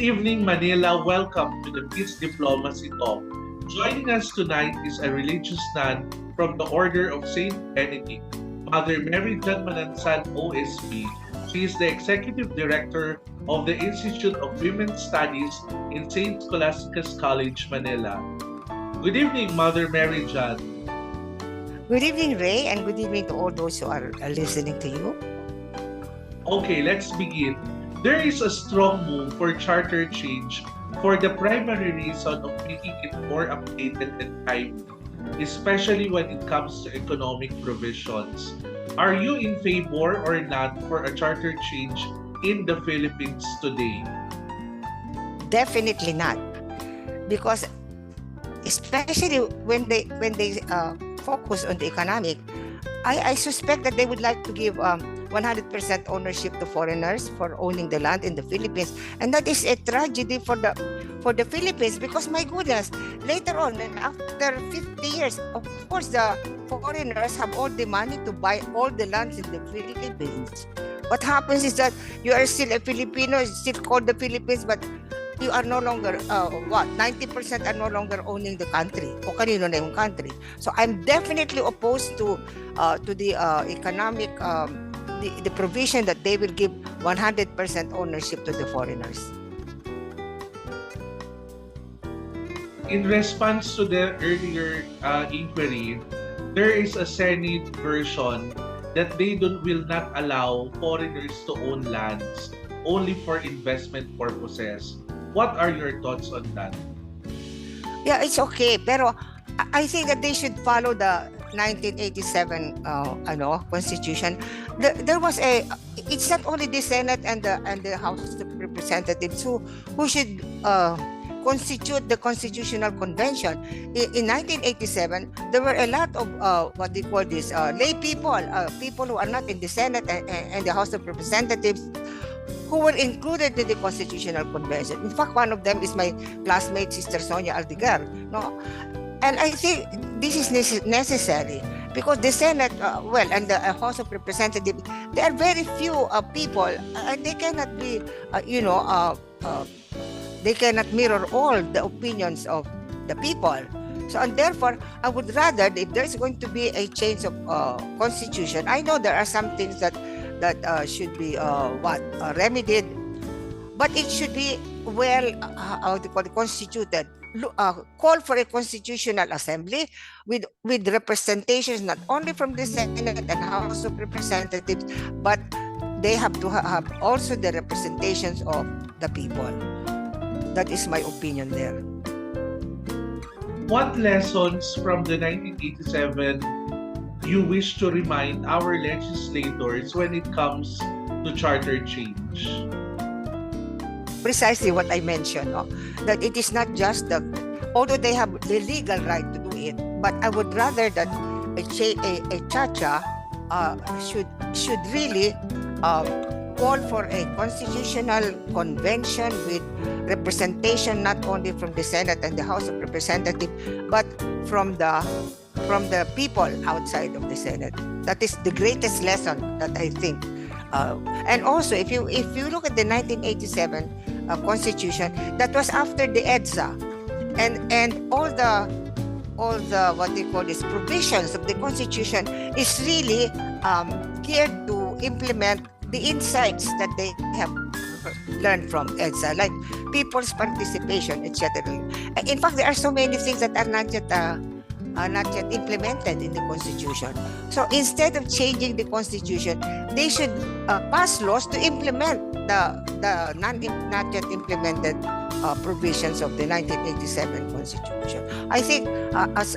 evening, Manila. Welcome to the Peace Diplomacy Talk. Joining us tonight is a religious nun from the Order of Saint Benedict, Mother Mary John Mananzan, OSB. She is the Executive Director of the Institute of Women's Studies in St. Scholastica's College, Manila. Good evening, Mother Mary John. Good evening, Ray, and good evening to all those who are listening to you. Okay, let's begin. There is a strong move for charter change for the primary reason of making it more updated and timely, especially when it comes to economic provisions. Are you in favor or not for a charter change in the Philippines today? Definitely not, because especially when they focus on the economic, I suspect that they would like to give 100% ownership to foreigners for owning the land in the Philippines, and that is a tragedy for the Philippines, because my goodness, later on, after 50 years, of course the foreigners have all the money to buy all the lands in the Philippines. What happens is that you are still a Filipino, still called the Philippines, but you are no longer 90% are no longer owning the country, o kanino na yung country. So I'm definitely opposed to the economic the provision that they will give 100% ownership to the foreigners. In response to the earlier inquiry, there is a Senate version that they will not allow foreigners to own lands only for investment purposes. What are your thoughts on that? Yeah, it's okay, pero I think that they should follow the 1987 constitution. There was it's not only the Senate and the House of Representatives who should constitute the Constitutional Convention. In 1987, there were a lot of what they call this lay people, people who are not in the Senate and the House of Representatives, who were included in the Constitutional Convention. In fact, one of them is my classmate, Sister Sonia Aldigar. No, and I think this is necessary because the Senate, and the House of Representatives, there are very few people, and they cannot be, they cannot mirror all the opinions of the people. So, and therefore, I would rather, if there's going to be a change of constitution, I know there are some things that should be remedied, but it should be constituted. Call for a constitutional assembly with representations not only from the Senate and House of Representatives, but they have to have also the representations of the people. That is my opinion there. What lessons from the 1987 you wish to remind our legislators when it comes to charter change? Precisely what I mentioned, that it is not just although they have the legal right to do it, but I would rather that a chacha should really call for a constitutional convention with representation not only from the Senate and the House of Representatives, but from the people outside of the Senate. That is the greatest lesson that I think. And also, if you look at the 1987 Constitution, that was after the EDSA, and all the what they call these provisions of the Constitution is really geared to implement the insights that they have learned from EDSA, like people's participation, etc. In fact, there are so many things that are not yet implemented in the Constitution. So instead of changing the Constitution, they should pass laws to implement the not yet implemented provisions of the 1987 Constitution. I think, as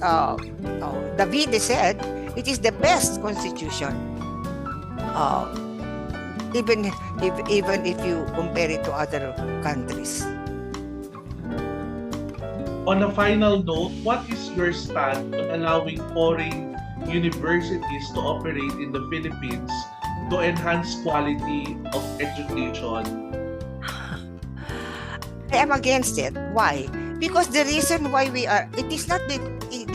David said, it is the best Constitution, even if you compare it to other countries. On a final note, what is your stand on allowing foreign universities to operate in the Philippines to enhance quality of education? I am against it. Why? Because the reason why it is not the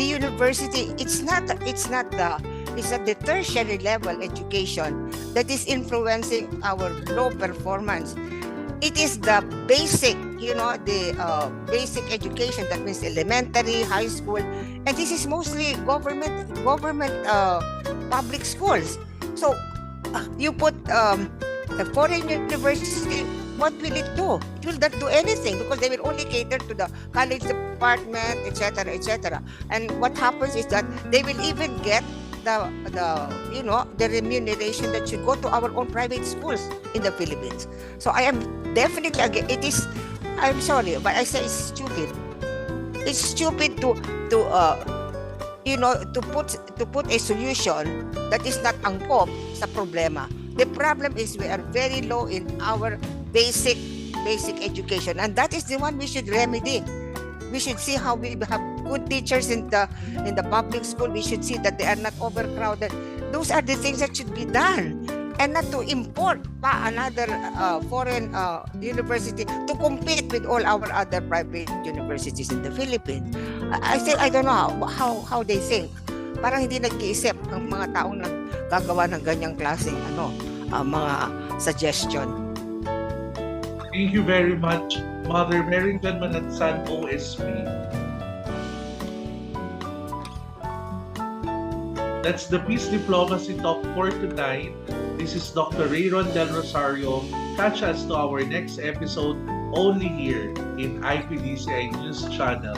university, it's not the tertiary level education that is influencing our low performance. It is the basic basic education. That means elementary, high school, and this is mostly government public schools. So you put a foreign university, what will it do? It will not do anything because they will only cater to the college department, etc., etc. And what happens is that they will even get the remuneration that should go to our own private schools in the Philippines. So I am definitely against. It is. I'm sorry, but I say it's stupid. It's stupid to put a solution that is not angkop sa problema. The problem is we are very low in our basic education, and that is the one we should remedy. We should see how we have good teachers in the public school. We should see that they are not overcrowded. Those are the things that should be done, and not to import another foreign university to compete with all our other private universities in the Philippines. I don't know how they think. Parang hindi nag-iisip ang mga taong naggagawa ng ganyang klaseng mga suggestion. Thank you very much, Mother Mary John Mananzan, OSP. That's the Peace Diplomacy Talk for tonight. This is Dr. Reyron del Rosario. Catch us to our next episode only here in IPDCI News Channel.